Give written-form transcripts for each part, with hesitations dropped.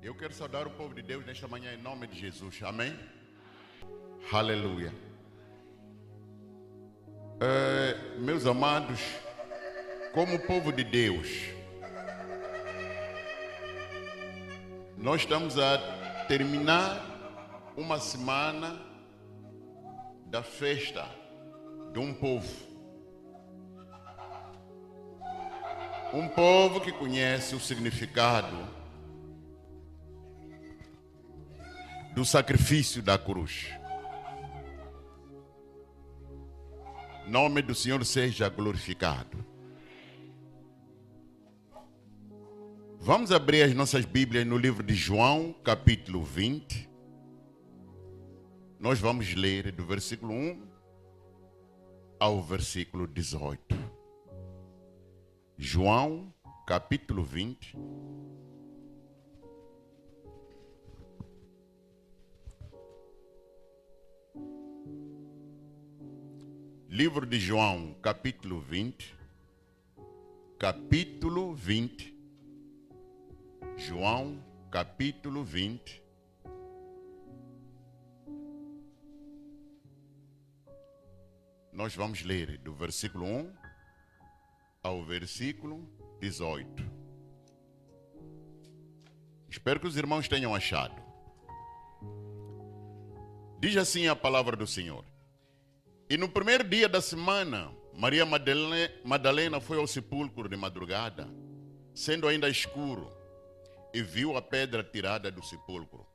Eu quero saudar o povo de Deus nesta manhã em nome de Jesus. Amém? Aleluia. Meus amados, como povo de Deus, nós estamos a terminar uma semana da festa de um povo. Um povo que conhece o significado do sacrifício da cruz. Nome do Senhor seja glorificado. Vamos abrir as nossas Bíblias no livro de João, capítulo 20. Nós vamos ler do versículo 1 ao versículo 18. João, capítulo 20. Livro de João, capítulo 20. Capítulo 20. João, capítulo 20. Nós vamos ler do versículo 1 ao versículo 18. Espero que os irmãos tenham achado. Diz assim a palavra do Senhor. E no primeiro dia da semana, Maria Madalena foi ao sepulcro de madrugada, sendo ainda escuro, e viu a pedra tirada do sepulcro.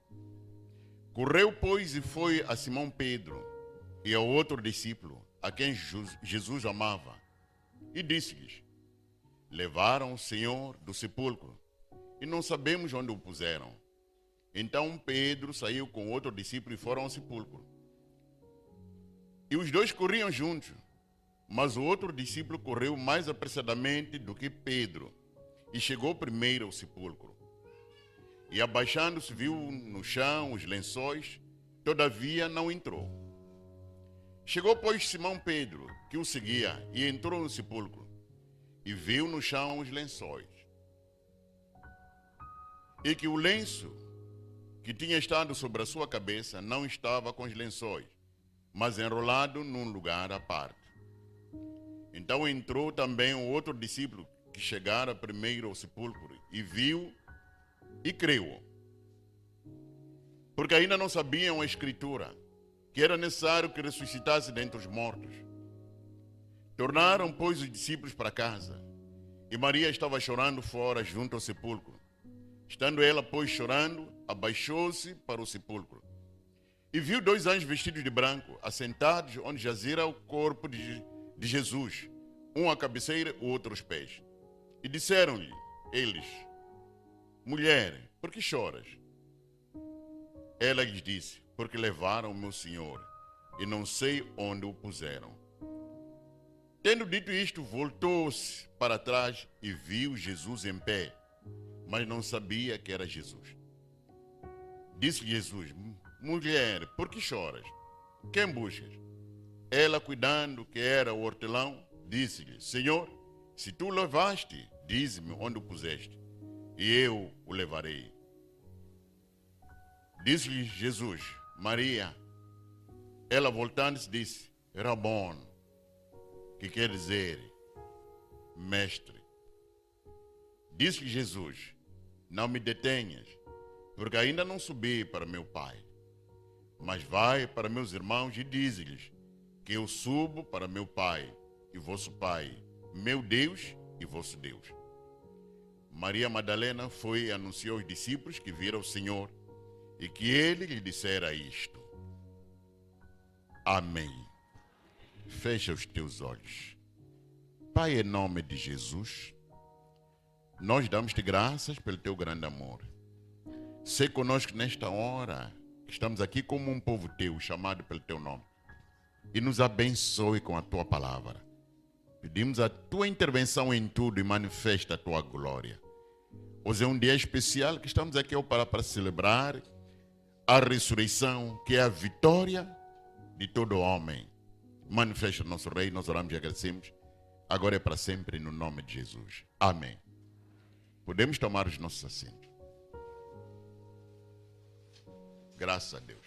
Correu, pois, e foi a Simão Pedro e ao outro discípulo, a quem Jesus amava, e disse-lhes: levaram o Senhor do sepulcro, e não sabemos onde o puseram. Então Pedro saiu com outro discípulo e foram ao sepulcro. E os dois corriam juntos, mas o outro discípulo correu mais apressadamente do que Pedro, e chegou primeiro ao sepulcro. E abaixando-se viu no chão os lençóis, todavia não entrou. Chegou, pois, Simão Pedro, que o seguia, e entrou no sepulcro, e viu no chão os lençóis, e que o lenço que tinha estado sobre a sua cabeça não estava com os lençóis, mas enrolado num lugar à parte. Então entrou também o outro discípulo que chegara primeiro ao sepulcro, e viu e creu, porque ainda não sabiam a Escritura, que era necessário que ressuscitasse dentre os mortos. Tornaram, pois, os discípulos para casa, e Maria estava chorando fora junto ao sepulcro. Estando ela, pois, chorando, abaixou-se para o sepulcro, e viu dois anjos vestidos de branco, assentados onde jazira o corpo de Jesus, um à cabeceira, o outro aos pés. E disseram-lhe eles: mulher, por que choras? Ela lhes disse: porque levaram o meu Senhor, e não sei onde o puseram. Tendo dito isto, voltou-se para trás e viu Jesus em pé, mas não sabia que era Jesus. Disse Jesus: mulher, por que choras? Quem buscas? Ela, cuidando que era o hortelão, disse-lhe: Senhor, se tu o levaste, dize-me onde o puseste, e eu o levarei. Disse-lhe Jesus: Maria. Ela, voltando-se, disse: Rabon, que quer dizer mestre. Disse-lhe Jesus: não me detenhas, porque ainda não subi para meu Pai. Mas vai para meus irmãos e dize-lhes que eu subo para meu Pai e vosso Pai, meu Deus e vosso Deus. Maria Madalena foi e anunciou aos discípulos que viram o Senhor e que ele lhe dissera isto. Amém. Fecha os teus olhos. Pai, em nome de Jesus, nós damos-te graças pelo teu grande amor. Sê conosco nesta hora. Estamos aqui como um povo teu, chamado pelo teu nome. E nos abençoe com a tua palavra. Pedimos a tua intervenção em tudo e manifesta a tua glória. Hoje é um dia especial que estamos aqui para celebrar a ressurreição, que é a vitória de todo homem. Manifesta nosso Rei, nós oramos e agradecemos. Agora é para sempre, no nome de Jesus. Amém. Podemos tomar os nossos assentos. Graças a Deus.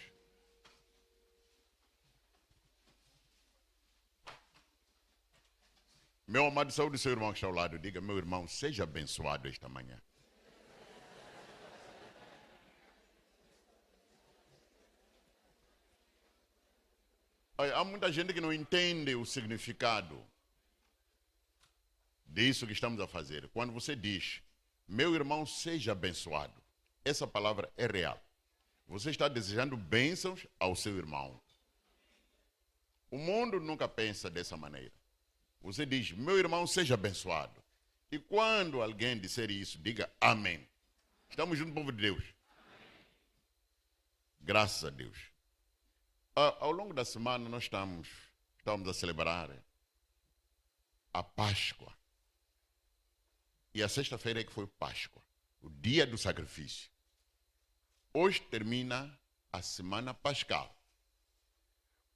Meu amado, saúde do seu irmão que está ao lado. Diga, meu irmão, seja abençoado esta manhã. Há muita gente que não entende o significado disso que estamos a fazer. Quando você diz, meu irmão, seja abençoado, essa palavra é real. Você está desejando bênçãos ao seu irmão. O mundo nunca pensa dessa maneira. Você diz, meu irmão, seja abençoado. E quando alguém disser isso, diga amém. Estamos juntos, povo de Deus. Graças a Deus. Ao longo da semana nós estamos a celebrar a Páscoa. E a sexta-feira é que foi Páscoa, o dia do sacrifício. Hoje termina a semana pascal.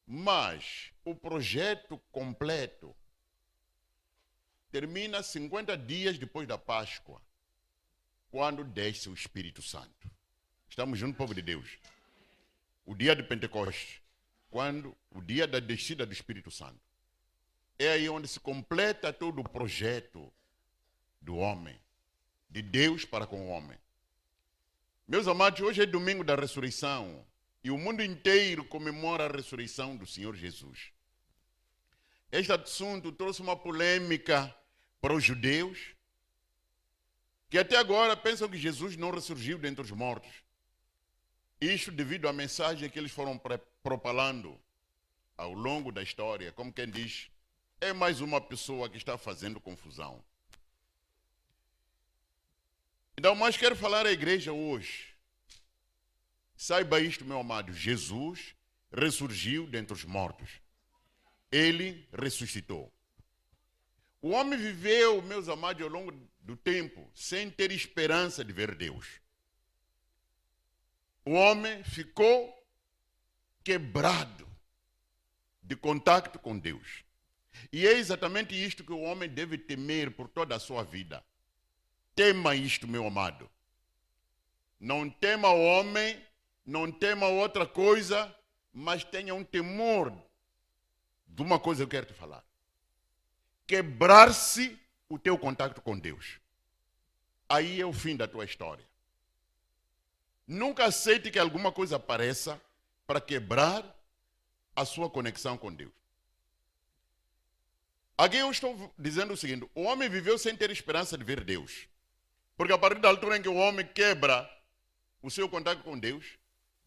Mas o projeto completo termina 50 dias depois da Páscoa, quando desce o Espírito Santo. Estamos juntos, povo de Deus. O dia de Pentecostes, quando o dia da descida do Espírito Santo. É aí onde se completa todo o projeto do homem, de Deus para com o homem. Meus amados, hoje é domingo da ressurreição e o mundo inteiro comemora a ressurreição do Senhor Jesus. Este assunto trouxe uma polêmica para os judeus, que até agora pensam que Jesus não ressurgiu dentre os mortos. Isto devido à mensagem que eles foram propalando ao longo da história, como quem diz, é mais uma pessoa que está fazendo confusão. Então, mas quero falar à igreja hoje. Saiba isto, meu amado, Jesus ressurgiu dentre os mortos. Ele ressuscitou. O homem viveu, meus amados, ao longo do tempo, sem ter esperança de ver Deus. O homem ficou quebrado de contato com Deus. E é exatamente isto que o homem deve temer por toda a sua vida. Tema isto, meu amado. Não tema o homem, não tema outra coisa, mas tenha um temor de uma coisa que eu quero te falar. Quebrar-se o teu contato com Deus. Aí é o fim da tua história. Nunca aceite que alguma coisa apareça para quebrar a sua conexão com Deus. Aqui eu estou dizendo o seguinte, o homem viveu sem ter esperança de ver Deus. Porque a partir da altura em que o homem quebra o seu contato com Deus,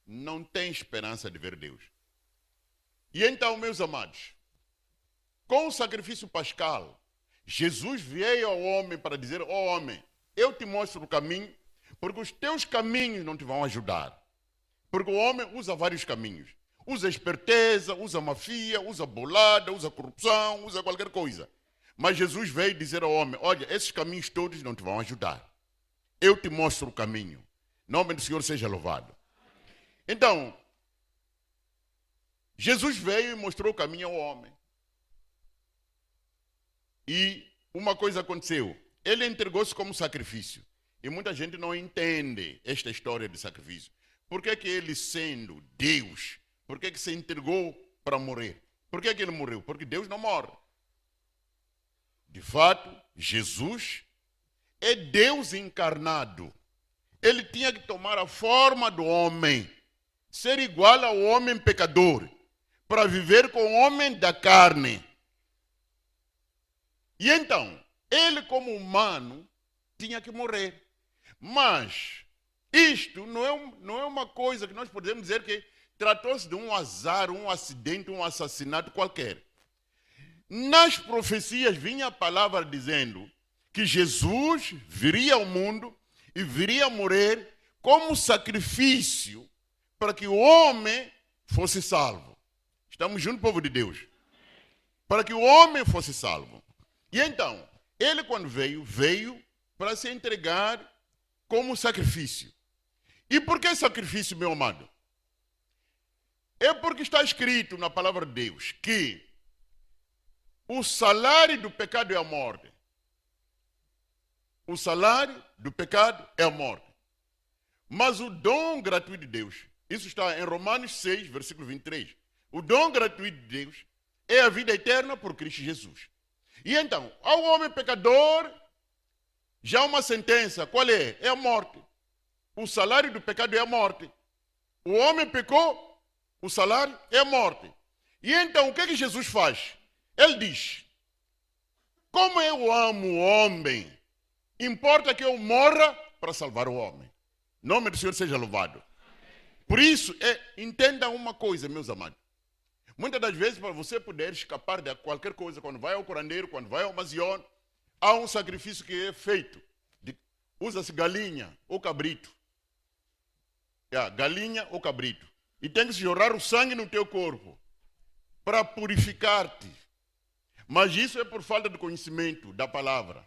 não tem esperança de ver Deus. E então, meus amados, com o sacrifício pascal, Jesus veio ao homem para dizer, ó homem, eu te mostro o caminho, porque os teus caminhos não te vão ajudar. Porque o homem usa vários caminhos. Usa esperteza, usa mafia, usa bolada, usa corrupção, usa qualquer coisa. Mas Jesus veio dizer ao homem, olha, esses caminhos todos não te vão ajudar. Eu te mostro o caminho. Nome do Senhor seja louvado. Então, Jesus veio e mostrou o caminho ao homem. E uma coisa aconteceu. Ele entregou-se como sacrifício. E muita gente não entende esta história de sacrifício. Por que ele, sendo Deus, por que se entregou para morrer? Por que ele morreu? Porque Deus não morre. De fato, Jesus é Deus encarnado. Ele tinha que tomar a forma do homem, ser igual ao homem pecador, para viver com o homem da carne. E então, ele como humano, tinha que morrer. Mas isto não é uma coisa que nós podemos dizer que tratou-se de um azar, um acidente, um assassinato qualquer. Nas profecias vinha a palavra dizendo que Jesus viria ao mundo e viria morrer como sacrifício para que o homem fosse salvo. Estamos juntos, povo de Deus? Para que o homem fosse salvo. E então, ele quando veio para se entregar como sacrifício. E por que sacrifício, meu amado? É porque está escrito na palavra de Deus que o salário do pecado é a morte. O salário do pecado é a morte. Mas o dom gratuito de Deus Isso está em Romanos 6, versículo 23. O dom gratuito de Deus é a vida eterna por Cristo Jesus. E então, ao homem pecador, já há uma sentença. Qual é? É a morte. O salário do pecado é a morte. O homem pecou, o salário é a morte. E então, o que é que Jesus faz? Ele diz: como eu amo o homem, importa que eu morra para salvar o homem. Em nome do Senhor seja louvado. Por isso, entenda uma coisa, meus amados. Muitas das vezes, para você poder escapar de qualquer coisa, quando vai ao curandeiro, quando vai ao Mazion, há um sacrifício que é feito. Usa-se galinha ou cabrito. Galinha ou cabrito. E tem que se jorrar o sangue no teu corpo para purificar-te. Mas isso é por falta de conhecimento da palavra.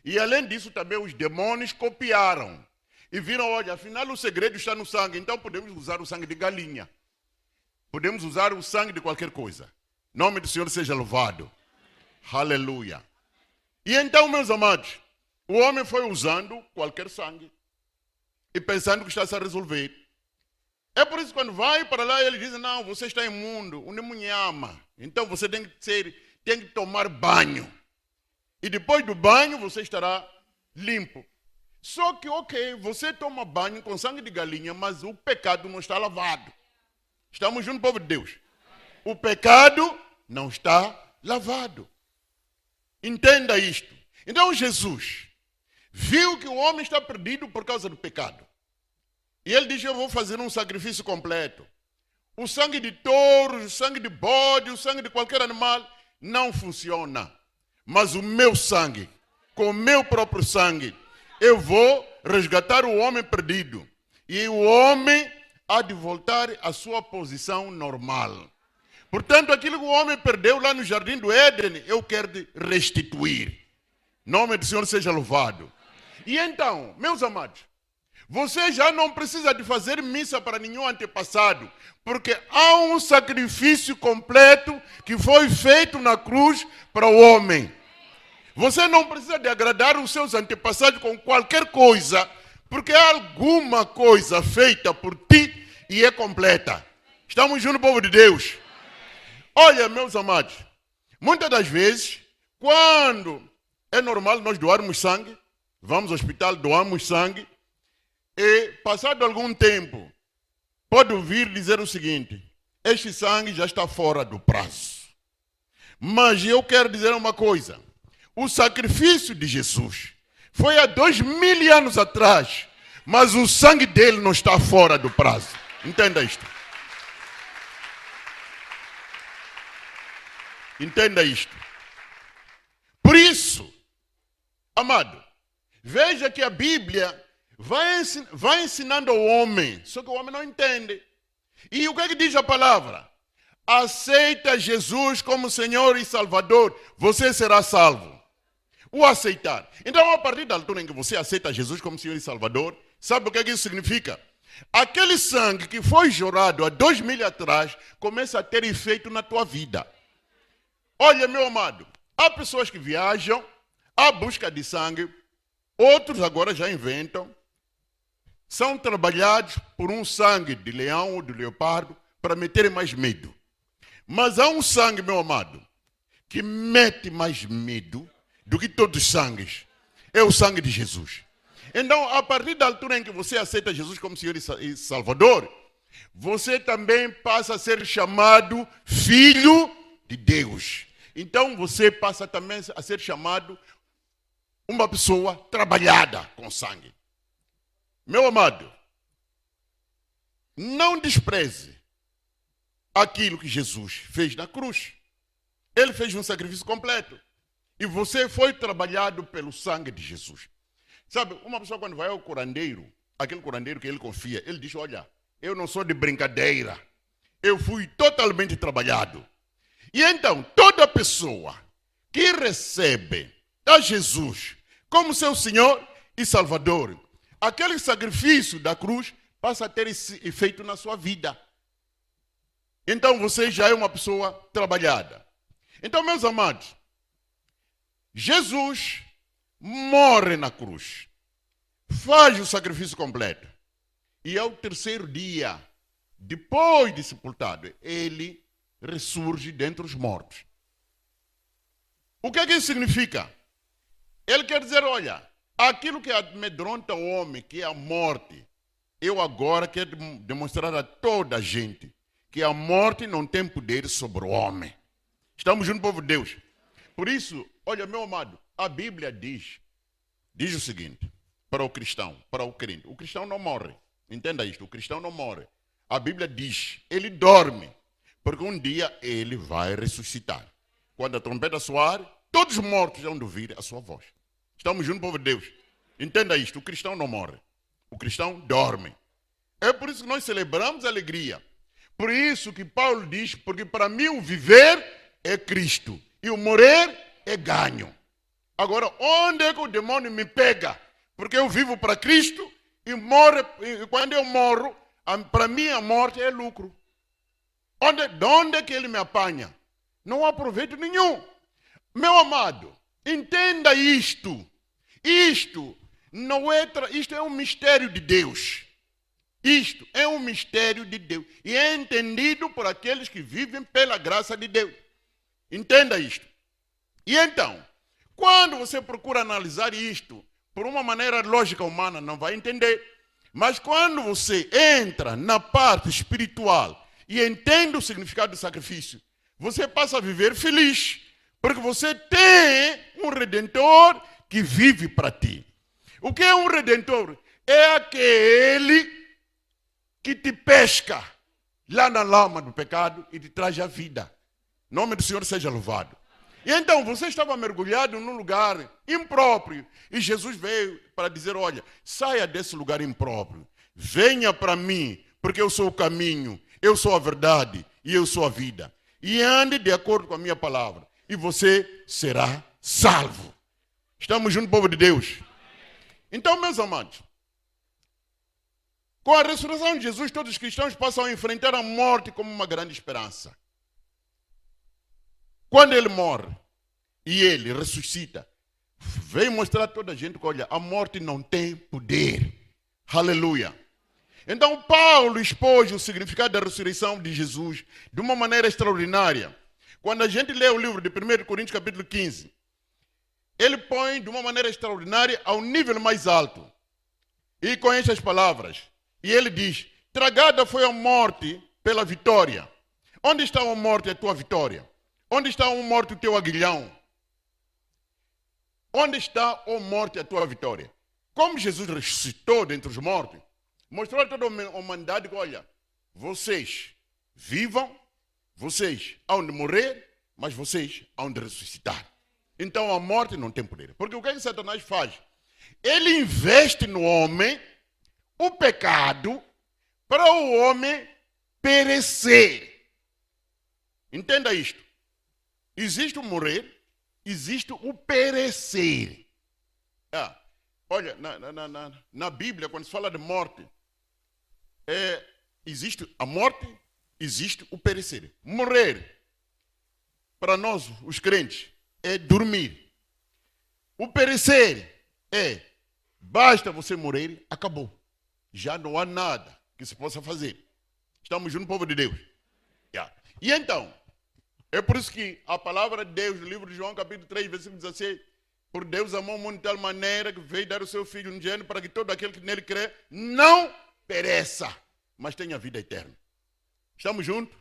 E além disso, também os demônios copiaram. E viram, olha, afinal o segredo está no sangue, então podemos usar o sangue de galinha. Podemos usar o sangue de qualquer coisa. Em nome do Senhor seja louvado. Aleluia. E então, meus amados, o homem foi usando qualquer sangue e pensando que está-se a resolver. É por isso que quando vai para lá, ele diz: não, você está imundo, o nemunhama. Então você tem que tomar banho. E depois do banho você estará limpo. Só que, ok, você toma banho com sangue de galinha, mas o pecado não está lavado. Estamos juntos, povo de Deus. O pecado não está lavado. Entenda isto. Então Jesus viu que o homem está perdido por causa do pecado. E ele diz: eu vou fazer um sacrifício completo. O sangue de touros, o sangue de bode, o sangue de qualquer animal não funciona. Mas o meu sangue, com o meu próprio sangue, eu vou resgatar o homem perdido. E o homem há de voltar à sua posição normal. Portanto, aquilo que o homem perdeu lá no jardim do Éden, eu quero restituir. Em nome do Senhor seja louvado. E então, meus amados, você já não precisa de fazer missa para nenhum antepassado, porque há um sacrifício completo que foi feito na cruz para o homem. Você não precisa de agradar os seus antepassados com qualquer coisa, porque há alguma coisa feita por ti e é completa. Estamos juntos, povo de Deus? Olha, meus amados, muitas das vezes, quando é normal nós doarmos sangue, vamos ao hospital, doamos sangue, e passado algum tempo, pode ouvir dizer o seguinte: este sangue já está fora do prazo. Mas eu quero dizer uma coisa: o sacrifício de Jesus foi há 2000 anos atrás, mas o sangue dele não está fora do prazo. Entenda isto. Entenda isto. Por isso, amado, veja que a Bíblia vai ensinando ao homem, só que o homem não entende. E o que é que diz a palavra? Aceita Jesus como Senhor e Salvador, você será salvo. O aceitar. Então, a partir da altura em que você aceita Jesus como Senhor e Salvador, sabe o que é que isso significa? Aquele sangue que foi jorado há 2000 atrás começa a ter efeito na tua vida. Olha, meu amado, há pessoas que viajam à busca de sangue, outros agora já inventam, são trabalhados por um sangue de leão ou de leopardo para meterem mais medo. Mas há um sangue, meu amado, que mete mais medo do que todos os sangues. É o sangue de Jesus. Então, a partir da altura em que você aceita Jesus como Senhor e Salvador, você também passa a ser chamado filho de Deus. Então, você passa também a ser chamado uma pessoa trabalhada com sangue. Meu amado, não despreze aquilo que Jesus fez na cruz. Ele fez um sacrifício completo. E você foi trabalhado pelo sangue de Jesus. Sabe, uma pessoa quando vai ao curandeiro, aquele curandeiro que ele confia, ele diz: olha, eu não sou de brincadeira. Eu fui totalmente trabalhado. E então, toda pessoa que recebe a Jesus como seu Senhor e Salvador, aquele sacrifício da cruz passa a ter esse efeito na sua vida. Então você já é uma pessoa trabalhada. Então, meus amados, Jesus morre na cruz, faz o sacrifício completo. E ao terceiro dia, depois de sepultado, ele ressurge dentre os mortos. O que é que isso significa? Ele quer dizer, olha, aquilo que amedronta o homem, que é a morte, eu agora quero demonstrar a toda a gente que a morte não tem poder sobre o homem. Estamos juntos, povo de Deus. Por isso, olha, meu amado, a Bíblia diz o seguinte, para o cristão, para o crente. O cristão não morre. Entenda isto, o cristão não morre. A Bíblia diz, ele dorme, porque um dia ele vai ressuscitar. Quando a trombeta soar, todos os mortos vão ouvir a sua voz. Estamos juntos, povo de Deus. Entenda isto, o cristão não morre. O cristão dorme. É por isso que nós celebramos a alegria. Por isso que Paulo diz, porque para mim o viver é Cristo e o morrer é ganho. Agora, onde é que o demônio me pega? Porque eu vivo para Cristo e quando eu morro, para mim a morte é lucro. De onde é que ele me apanha? Não há proveito nenhum. Meu amado, entenda isto. Isto é um mistério de Deus. Isto é um mistério de Deus. E é entendido por aqueles que vivem pela graça de Deus. Entenda isto. E então, quando você procura analisar isto, por uma maneira lógica humana, não vai entender. Mas quando você entra na parte espiritual e entende o significado do sacrifício, você passa a viver feliz. Porque você tem um Redentor que vive para ti. O que é um Redentor? É aquele que te pesca lá na lama do pecado e te traz a vida. O nome do Senhor seja louvado. E então você estava mergulhado num lugar impróprio e Jesus veio para dizer, olha, saia desse lugar impróprio, venha para mim, porque eu sou o caminho, eu sou a verdade e eu sou a vida. E ande de acordo com a minha palavra e você será salvo. Estamos juntos, povo de Deus? Então, meus amados, com a ressurreição de Jesus, todos os cristãos passam a enfrentar a morte como uma grande esperança. Quando ele morre e ele ressuscita, vem mostrar a toda a gente que, olha, a morte não tem poder. Aleluia. Então, Paulo expôs o significado da ressurreição de Jesus de uma maneira extraordinária. Quando a gente lê o livro de 1 Coríntios, capítulo 15, ele põe de uma maneira extraordinária ao nível mais alto. E com estas palavras, e ele diz, tragada foi a morte pela vitória. Onde está a morte a tua vitória? Onde está a morte o teu aguilhão? Onde está a morte a tua vitória? Como Jesus ressuscitou dentre os mortos, mostrou a toda a humanidade que, olha, vocês vivam, vocês hão de morrer, mas vocês hão de ressuscitar. Então a morte não tem poder. Porque o que é que Satanás faz? Ele investe no homem o pecado para o homem perecer. Entenda isto. Existe o morrer, existe o perecer. Olha, na Bíblia, quando se fala de morte, existe a morte, existe o perecer. Morrer, para nós, os crentes, é dormir. O perecer basta você morrer, acabou. Já não há nada que se possa fazer. Estamos juntos, povo de Deus. E então, é por isso que a palavra de Deus, no livro de João, capítulo 3, versículo 16, por Deus amou o mundo de tal maneira que veio dar o seu Filho unigênito para que todo aquele que nele crê não pereça, mas tenha vida eterna. Estamos juntos?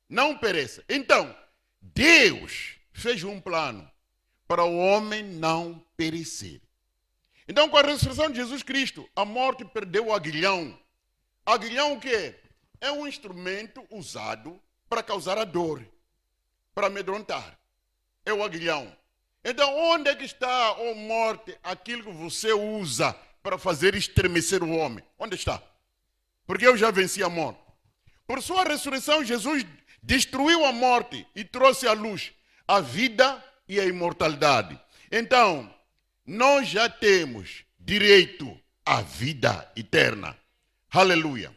Não pereça. Então, Deus fez um plano para o homem não perecer. Então, com a ressurreição de Jesus Cristo, a morte perdeu o aguilhão. Aguilhão o quê? É um instrumento usado para causar a dor, para amedrontar. É o aguilhão. Então, onde é que está, ó morte, aquilo que você usa para fazer estremecer o homem? Onde está? Porque eu já venci a morte. Por sua ressurreição, Jesus destruiu a morte e trouxe à luz a vida e a imortalidade. Então, nós já temos direito à vida eterna. Aleluia.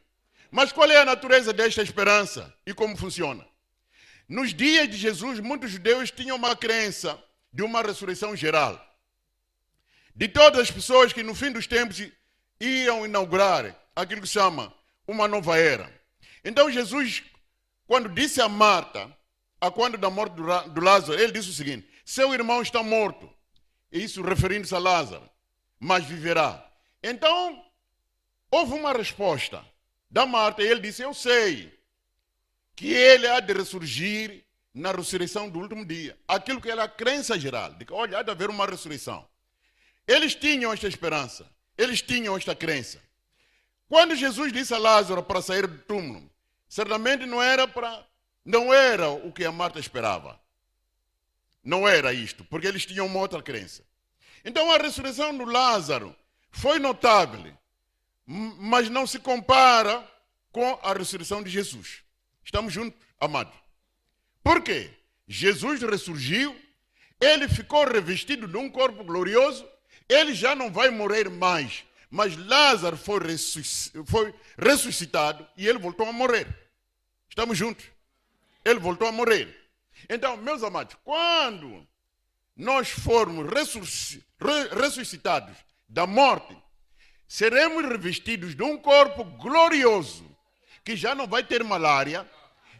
Mas qual é a natureza desta esperança e como funciona? Nos dias de Jesus, muitos judeus tinham uma crença de uma ressurreição geral. De todas as pessoas que no fim dos tempos iam inaugurar aquilo que se chama uma nova era. Então Jesus, quando disse a Marta, a quando da morte do Lázaro, ele disse o seguinte: seu irmão está morto. Isso referindo-se a Lázaro, mas viverá. Então, houve uma resposta da Marta, e ele disse: eu sei que ele há de ressurgir na ressurreição do último dia. Aquilo que era a crença geral, de que, olha, há de haver uma ressurreição. Eles tinham esta esperança, eles tinham esta crença. Quando Jesus disse a Lázaro para sair do túmulo, certamente não era o que a Marta esperava. Não era isto, porque eles tinham uma outra crença. Então a ressurreição do Lázaro foi notável, mas não se compara com a ressurreição de Jesus. Estamos juntos, amados? Por quê? Jesus ressurgiu, ele ficou revestido de um corpo glorioso, ele já não vai morrer mais. Mas Lázaro foi ressuscitado e ele voltou a morrer. Estamos juntos? Ele voltou a morrer. Então, meus amados, quando nós formos ressuscitados da morte, seremos revestidos de um corpo glorioso, que já não vai ter malária,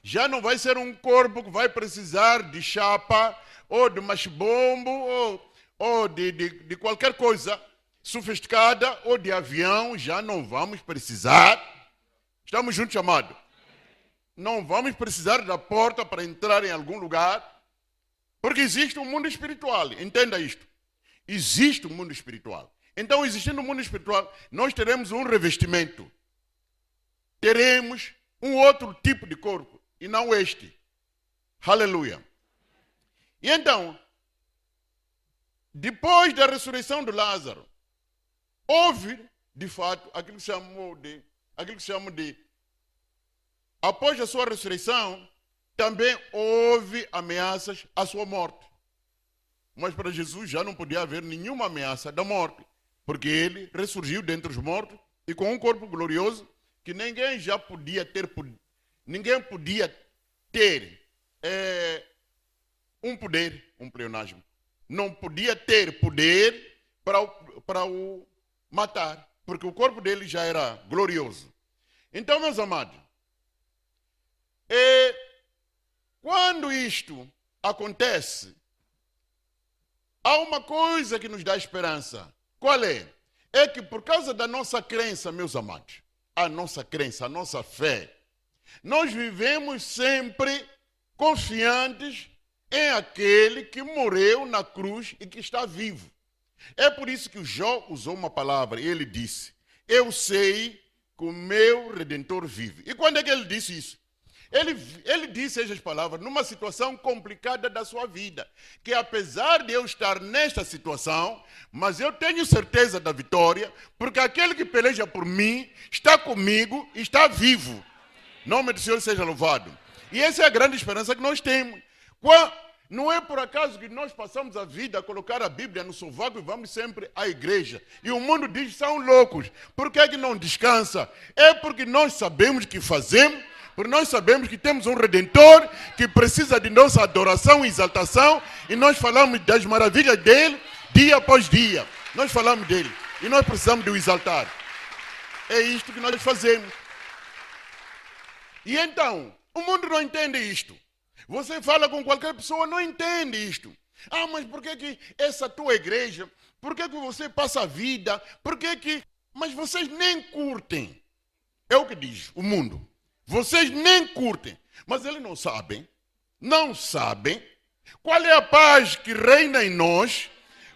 já não vai ser um corpo que vai precisar de chapa, ou de machibombo, ou de qualquer coisa sofisticada, ou de avião, já não vamos precisar. Estamos juntos, amados? Não vamos precisar da porta para entrar em algum lugar, porque existe um mundo espiritual. Entenda isto. Existe um mundo espiritual. Então, existindo um mundo espiritual, nós teremos um revestimento. Teremos um outro tipo de corpo, e não este. Aleluia. E então, depois da ressurreição de Lázaro, houve, de fato, aquilo que se chama de após a sua ressurreição, também houve ameaças à sua morte. Mas para Jesus já não podia haver nenhuma ameaça da morte, porque ele ressurgiu dentre os mortos e com um corpo glorioso que ninguém já podia ter, ninguém podia ter um poder, um pleonasmo. Não podia ter poder para o matar, porque o corpo dele já era glorioso. Então, meus amados, quando isto acontece, há uma coisa que nos dá esperança. Qual é? É que por causa da nossa crença, meus amados, a nossa crença, a nossa fé, nós vivemos sempre confiantes em aquele que morreu na cruz e que está vivo. É por isso que o Jó usou uma palavra, ele disse: eu sei que o meu Redentor vive. E quando é que ele disse isso? Ele disse essas palavras numa situação complicada da sua vida, que apesar de eu estar nesta situação, mas eu tenho certeza da vitória, porque aquele que peleja por mim está comigo e está vivo. Nome do Senhor seja louvado. E essa é a grande esperança que nós temos. Não é por acaso que nós passamos a vida a colocar a Bíblia no sovaco e vamos sempre à igreja. E o mundo diz que são loucos. Por que é que não descansa? É porque nós sabemos o que fazemos, porque nós sabemos que temos um Redentor que precisa de nossa adoração e exaltação, e nós falamos das maravilhas dele dia após dia. Nós falamos dele e nós precisamos de o exaltar. É isto que nós fazemos. E então, o mundo não entende isto. Você fala com qualquer pessoa, não entende isto. Ah, mas por que essa tua igreja? Por que você passa a vida? Por que... Mas vocês nem curtem. É o que diz o mundo. Vocês nem curtem. Mas eles não sabem qual é a paz que reina em nós,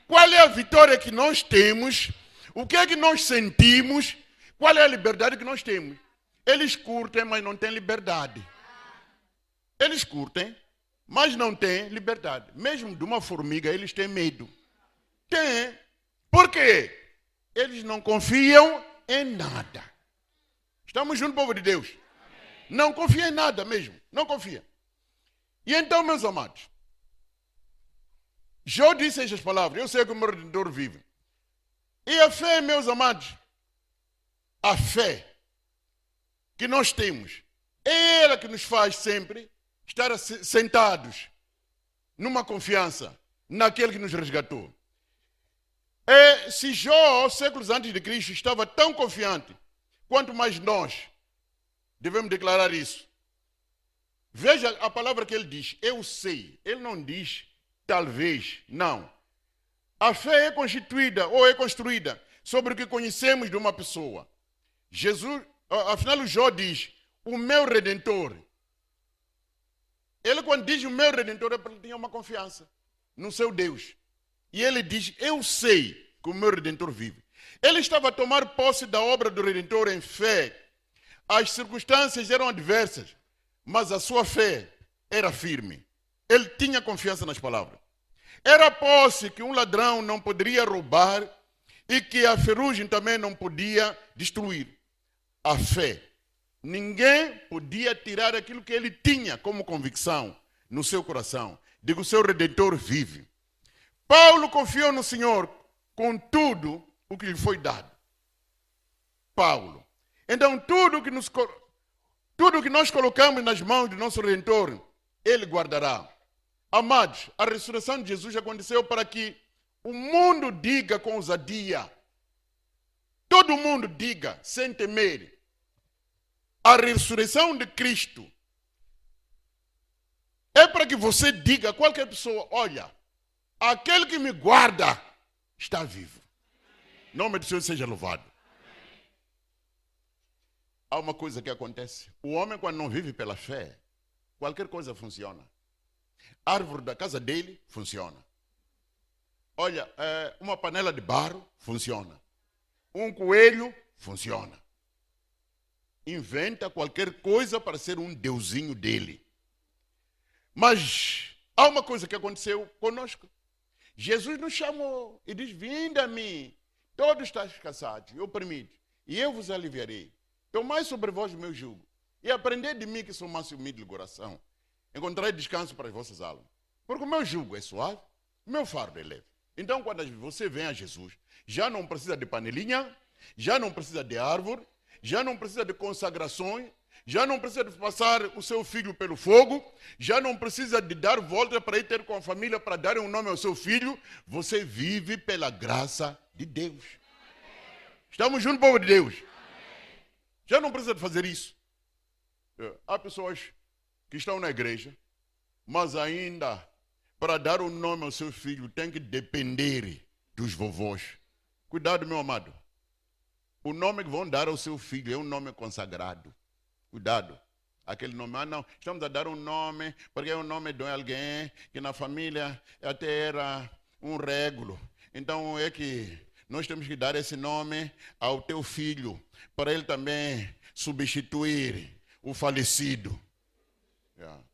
qual é a vitória que nós temos, o que é que nós sentimos, qual é a liberdade que nós temos. Eles curtem, mas não têm liberdade. Eles curtem, mas não têm liberdade. Mesmo de uma formiga, eles têm medo. Tem. Por quê? Eles não confiam em nada. Estamos juntos, povo de Deus? Não confia em nada mesmo. Não confia. E então, meus amados, Jó disse essas palavras: eu sei que o meu Redentor vive. E a fé, meus amados, a fé que nós temos, é ela que nos faz sempre estar sentados numa confiança naquele que nos resgatou. Se Jó, séculos antes de Cristo, estava tão confiante, quanto mais nós, Devemos declarar isso. Veja a palavra que ele diz, eu sei. Ele não diz talvez, não. A fé é constituída ou é construída sobre o que conhecemos de uma pessoa. Jesus, afinal o Jó diz, o meu Redentor. Ele quando diz o meu Redentor, ele tinha uma confiança no seu Deus. E ele diz, eu sei que o meu Redentor vive. Ele estava a tomar posse da obra do Redentor em fé. As circunstâncias eram adversas, mas a sua fé era firme. Ele tinha confiança nas palavras. Era posse que um ladrão não poderia roubar e que a ferrugem também não podia destruir. A fé. Ninguém podia tirar aquilo que ele tinha como convicção no seu coração. De que o seu Redentor vive. Paulo confiou no Senhor com tudo o que lhe foi dado. Paulo. Então tudo que nós colocamos nas mãos do nosso Redentor, Ele guardará. Amados, a ressurreição de Jesus aconteceu para que o mundo diga com ousadia. Todo mundo diga, sem temer. A ressurreição de Cristo é para que você diga a qualquer pessoa, olha, aquele que me guarda está vivo. Em nome do Senhor seja louvado. Há uma coisa que acontece. O homem, quando não vive pela fé, qualquer coisa funciona. A árvore da casa dele funciona. Olha, uma panela de barro funciona. Um coelho funciona. Inventa qualquer coisa para ser um deusinho dele. Mas há uma coisa que aconteceu conosco. Jesus nos chamou e diz, vinde a mim, todos estáis cansados e oprimidos, e eu vos aliviarei. Tomai sobre vós o meu jugo, e aprendei de mim que sou manso e humilde de coração. Encontrarei descanso para as vossas almas. Porque o meu jugo é suave, o meu fardo é leve. Então, quando você vem a Jesus, já não precisa de panelinha, já não precisa de árvore, já não precisa de consagrações, já não precisa de passar o seu filho pelo fogo, já não precisa de dar volta para ir ter com a família para dar um nome ao seu filho. Você vive pela graça de Deus. Estamos juntos, povo de Deus. Já não precisa de fazer isso. Há pessoas que estão na igreja, mas ainda para dar um nome ao seu filho tem que depender dos vovôs. Cuidado, meu amado. O nome que vão dar ao seu filho é um nome consagrado. Cuidado. Aquele nome, não, estamos a dar um nome, porque é o nome de alguém que na família até era um régulo. Então é que nós temos que dar esse nome ao teu filho, para ele também substituir o falecido.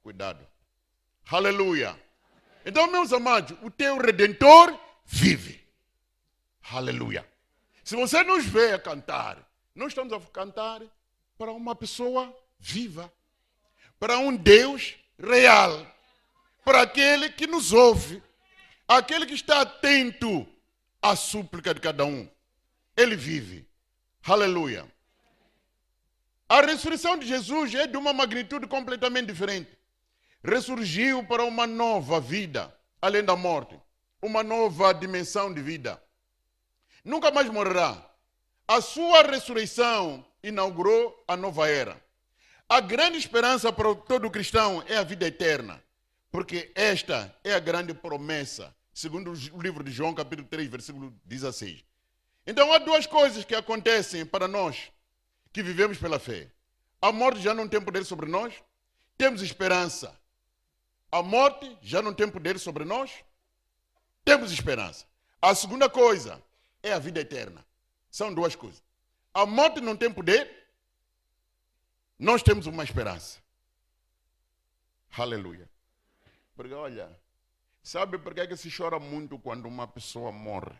Cuidado. Aleluia. Então, meus amados, o teu Redentor vive. Aleluia. Se você nos vê a cantar, nós estamos a cantar para uma pessoa viva, para um Deus real, para aquele que nos ouve, aquele que está atento à súplica de cada um. Ele vive. Aleluia. A ressurreição de Jesus é de uma magnitude completamente diferente. Ressurgiu para uma nova vida, além da morte, uma nova dimensão de vida. Nunca mais morrerá. A sua ressurreição inaugurou a nova era. A grande esperança para todo cristão é a vida eterna, porque esta é a grande promessa, segundo o livro de João, capítulo 3, versículo 16. Então há duas coisas que acontecem para nós que vivemos pela fé. A morte já não tem poder sobre nós, temos esperança. A morte já não tem poder sobre nós, temos esperança. A segunda coisa é a vida eterna. São duas coisas. A morte não tem poder, nós temos uma esperança. Aleluia. Porque olha, sabe por que se chora muito quando uma pessoa morre?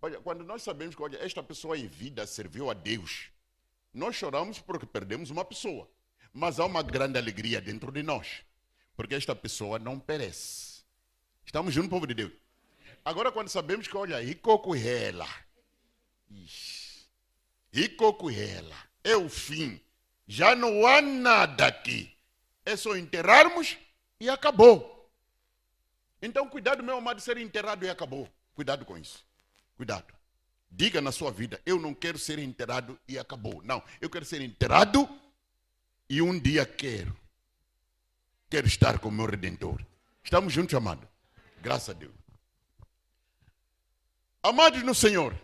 Olha, quando nós sabemos que olha, esta pessoa em vida serviu a Deus, nós choramos porque perdemos uma pessoa. Mas há uma grande alegria dentro de nós, porque esta pessoa não perece. Estamos juntos, povo de Deus. Agora, quando sabemos que, olha, Icocuela, é o fim, já não há nada aqui, é só enterrarmos e acabou. Então, cuidado, meu amado, de ser enterrado e acabou. Cuidado com isso. Cuidado. Diga na sua vida: eu não quero ser enterrado e acabou. Não, eu quero ser enterrado e um dia quero estar com o meu Redentor. Estamos juntos, amado? Graças a Deus. Amados no Senhor,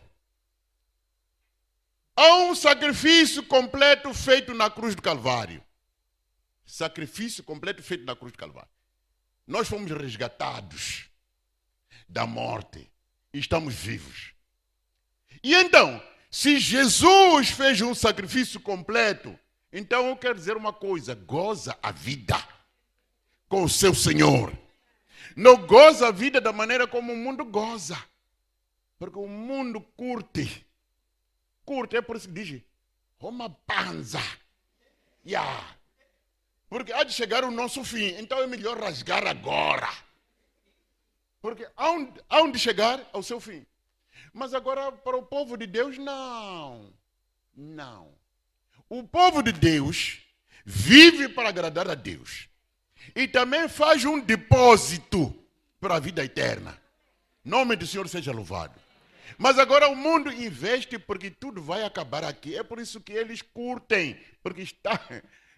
há um sacrifício completo feito na cruz do Calvário. Sacrifício completo feito na cruz do Calvário. Nós fomos resgatados da morte e estamos vivos. E então, se Jesus fez um sacrifício completo, então eu quero dizer uma coisa: goza a vida com o seu Senhor. Não goza a vida da maneira como o mundo goza. Porque o mundo curte. Curte, é por isso que diz: uma panza. Yeah. Porque há de chegar o nosso fim, então é melhor rasgar agora. Porque há onde chegar ao seu fim. Mas agora, para o povo de Deus, não. Não. O povo de Deus vive para agradar a Deus. E também faz um depósito para a vida eterna. Nome do Senhor seja louvado. Mas agora o mundo investe porque tudo vai acabar aqui. É por isso que eles curtem. Porque está...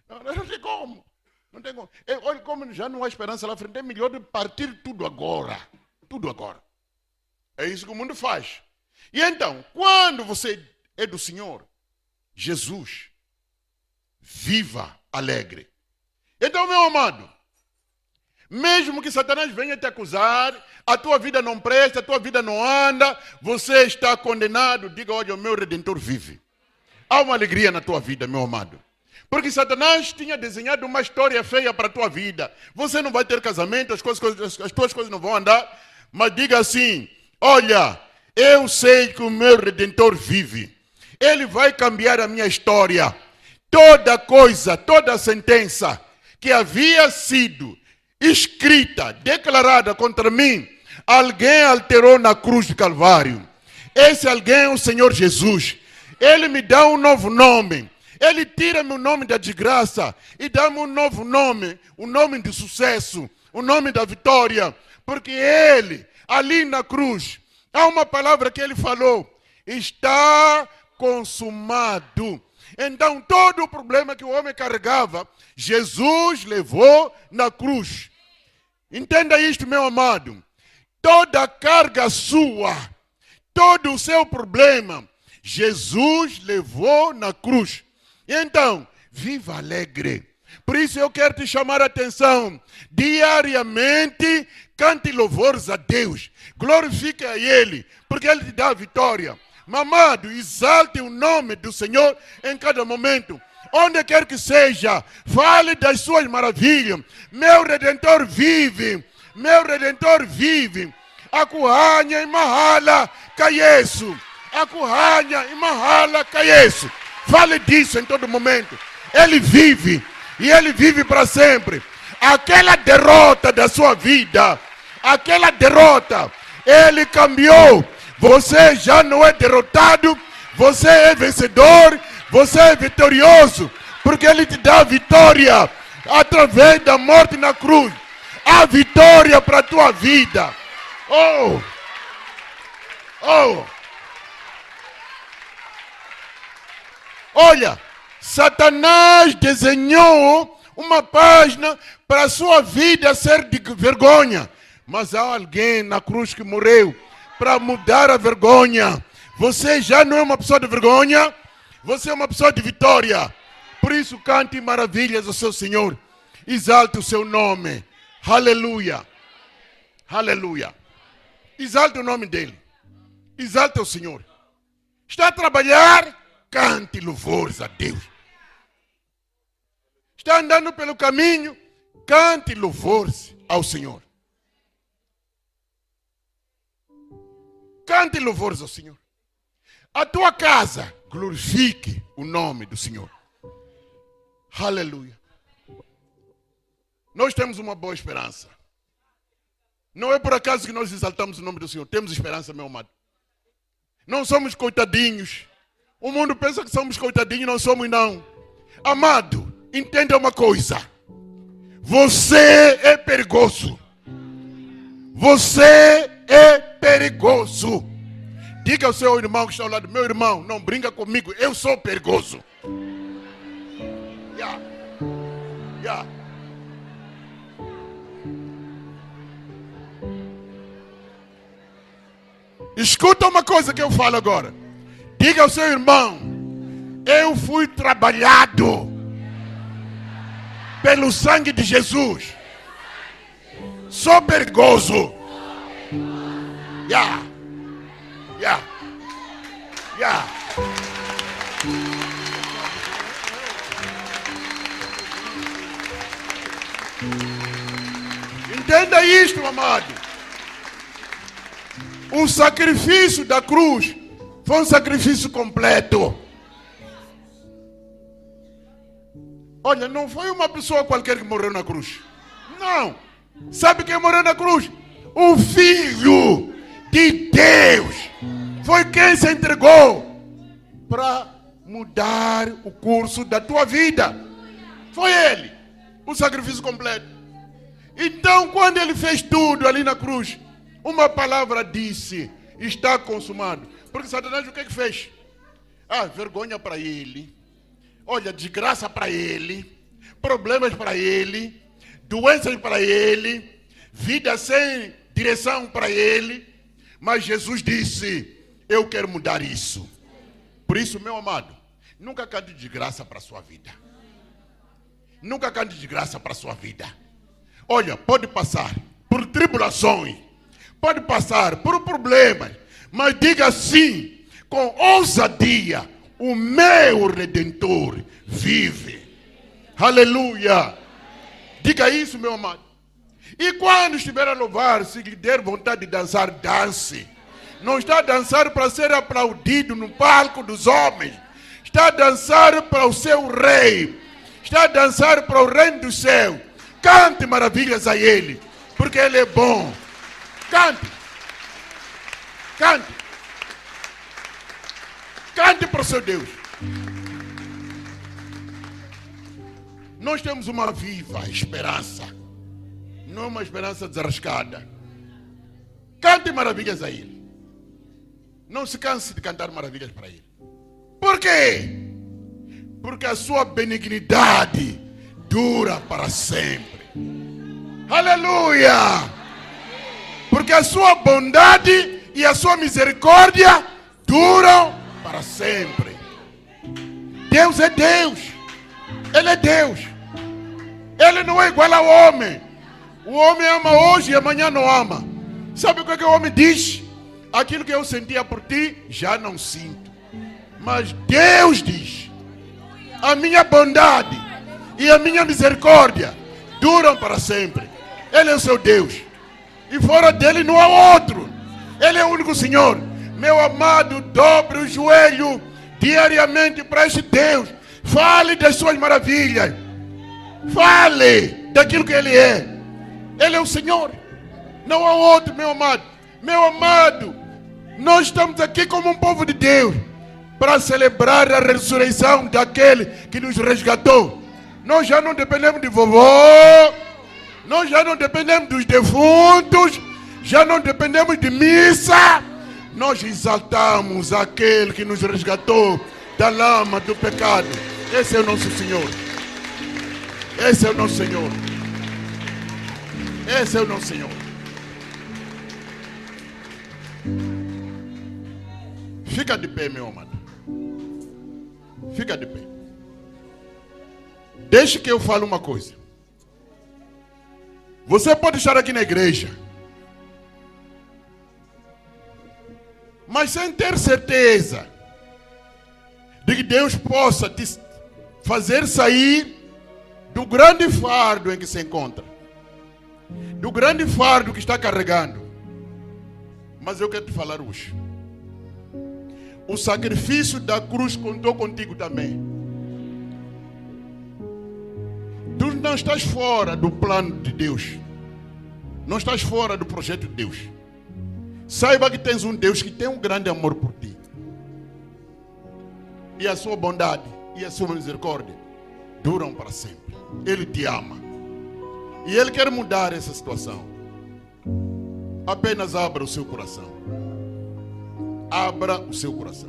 Não tem como. Não tem como. Olha como já não há esperança lá frente. É melhor de partir tudo agora. Tudo agora. É isso que o mundo faz. E então, quando você é do Senhor, Jesus, viva alegre. Então, meu amado, mesmo que Satanás venha te acusar, a tua vida não presta, a tua vida não anda, você está condenado. Diga: olha, o meu Redentor vive. Há uma alegria na tua vida, meu amado. Porque Satanás tinha desenhado uma história feia para a tua vida. Você não vai ter casamento, as tuas coisas não vão andar. Mas diga assim: olha, eu sei que o meu Redentor vive. Ele vai cambiar a minha história. Toda coisa, toda sentença que havia sido escrita, declarada contra mim, alguém alterou na cruz de Calvário. Esse alguém é o Senhor Jesus. Ele me dá um novo nome. Ele tira-me o nome da desgraça e dá-me um novo nome, o nome de sucesso, o nome da vitória. Porque ele, ali na cruz, há uma palavra que ele falou: está consumado. Então todo o problema que o homem carregava, Jesus levou na cruz. Entenda isto, meu amado. Toda a carga sua, todo o seu problema, Jesus levou na cruz. Então, viva alegre. Por isso eu quero te chamar a atenção. Diariamente, cante louvores a Deus. Glorifique a Ele, porque Ele te dá a vitória. Mamado, exalte o nome do Senhor em cada momento. Onde quer que seja, fale das suas maravilhas. Meu Redentor vive. Meu Redentor vive. Akuhanya e mahala kayesu. Akuhanya e mahala kayesu. Fale disso em todo momento. Ele vive. E Ele vive para sempre. Aquela derrota da sua vida, aquela derrota, Ele cambiou. Você já não é derrotado. Você é vencedor. Você é vitorioso. Porque Ele te dá a vitória através da morte na cruz. A vitória para a tua vida. Oh! Oh! Olha, Satanás desenhou uma página para a sua vida ser de vergonha. Mas há alguém na cruz que morreu para mudar a vergonha. Você já não é uma pessoa de vergonha, você é uma pessoa de vitória. Por isso cante maravilhas ao seu Senhor. Exalte o seu nome. Aleluia. Aleluia. Exalte o nome dele. Exalte o Senhor. Está a trabalhar? Cante louvores a Deus. Está andando pelo caminho? Cante louvores ao Senhor. Cante louvores ao Senhor. A tua casa, glorifique o nome do Senhor. Aleluia. Nós temos uma boa esperança. Não é por acaso que nós exaltamos o nome do Senhor. Temos esperança, meu amado. Não somos coitadinhos. O mundo pensa que somos coitadinhos, não somos não. Amado, entenda uma coisa. Você é perigoso. Você é perigoso. Diga ao seu irmão que está ao lado: meu irmão, não brinca comigo, eu sou perigoso. Yeah. Yeah. Escuta uma coisa que eu falo agora. Diga ao seu irmão: eu fui trabalhado pelo sangue de Jesus. Sou perigoso. Yeah. Yeah. Yeah. Entenda isto, amado. O sacrifício da cruz foi um sacrifício completo. Olha, não foi uma pessoa qualquer que morreu na cruz. Não. Sabe quem morreu na cruz? O Filho de Deus. Foi quem se entregou para mudar o curso da tua vida. Foi ele. O sacrifício completo. Então, quando ele fez tudo ali na cruz, uma palavra disse: está consumado. Porque Satanás o que fez? Vergonha para ele. Olha, desgraça para ele. Problemas para ele. Doenças para ele. Vida sem direção para ele. Mas Jesus disse: eu quero mudar isso. Por isso, meu amado, nunca cante desgraça para a sua vida. Nunca cante desgraça para a sua vida. Olha, pode passar por tribulações. Pode passar por problemas, mas diga assim, com ousadia: o meu Redentor vive. Aleluia. Diga isso, meu amado. E quando estiver a louvar, se lhe der vontade de dançar, dance. Não está a dançar para ser aplaudido no palco dos homens. Está a dançar para o seu rei. Está a dançar para o reino do céu. Cante maravilhas a ele, porque ele é bom. Cante. Cante. Cante para o seu Deus. Nós temos uma viva esperança. Não uma esperança desarrascada. Cante maravilhas a ele. Não se canse de cantar maravilhas para ele. Por quê? Porque a sua benignidade dura para sempre. Aleluia! Porque a sua bondade e a sua misericórdia duram para sempre. Deus é Deus. Ele é Deus. Ele não é igual ao homem. O homem ama hoje e amanhã não ama. Sabe o que o homem diz? Aquilo que eu sentia por ti, já não sinto. Mas Deus diz: a minha bondade e a minha misericórdia duram para sempre. Ele é o seu Deus. E fora dele não há outro. Ele é o único Senhor. Meu amado, dobre o joelho diariamente para este Deus. Fale das suas maravilhas. Fale daquilo que Ele é. Ele é o Senhor. Não há outro, meu amado. Meu amado, nós estamos aqui como um povo de Deus para celebrar a ressurreição daquele que nos resgatou. Nós já não dependemos de vovô. Nós já não dependemos dos defuntos. Já não dependemos de missa. Nós exaltamos aquele que nos resgatou da lama do pecado. Esse é o nosso Senhor. Esse é o nosso Senhor. Esse é o nosso Senhor. Fica de pé, meu amado. Fica de pé. Deixe que eu fale uma coisa. Você pode estar aqui na igreja, mas sem ter certeza de que Deus possa te fazer sair do grande fardo em que se encontra, do grande fardo que está carregando. Mas eu quero te falar hoje: o sacrifício da cruz contou contigo também. Tu não estás fora do plano de Deus. Não estás fora do projeto de Deus. Saiba que tens um Deus que tem um grande amor por ti. E a sua bondade e a sua misericórdia duram para sempre. Ele te ama. E Ele quer mudar essa situação. Apenas abra o seu coração. Abra o seu coração.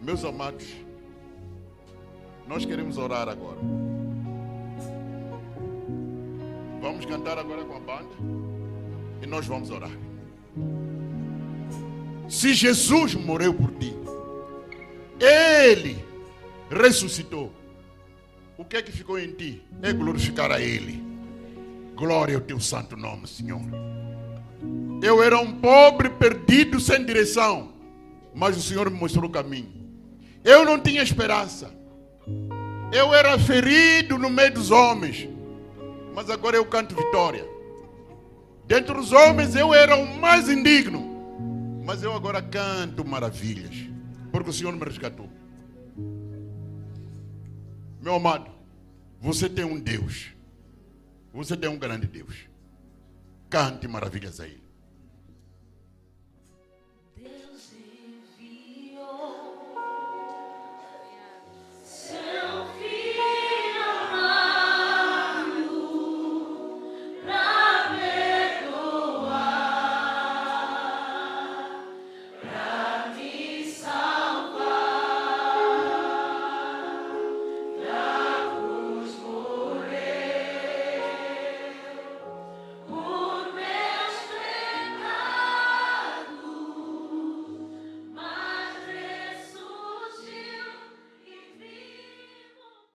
Meus amados, nós queremos orar agora. Vamos cantar agora com a banda e nós vamos orar. Se Jesus morreu por ti, Ele ressuscitou, o que é que ficou em ti? É glorificar a Ele. Glória ao teu santo nome, Senhor. Eu era um pobre, perdido, sem direção, mas o Senhor me mostrou o caminho. Eu não tinha esperança. Eu era ferido no meio dos homens, mas agora eu canto vitória. Dentre os homens eu era o mais indigno, mas eu agora canto maravilhas, porque o Senhor me resgatou. Meu amado, você tem um Deus. Você tem um grande Deus. Cante maravilhas a Ele.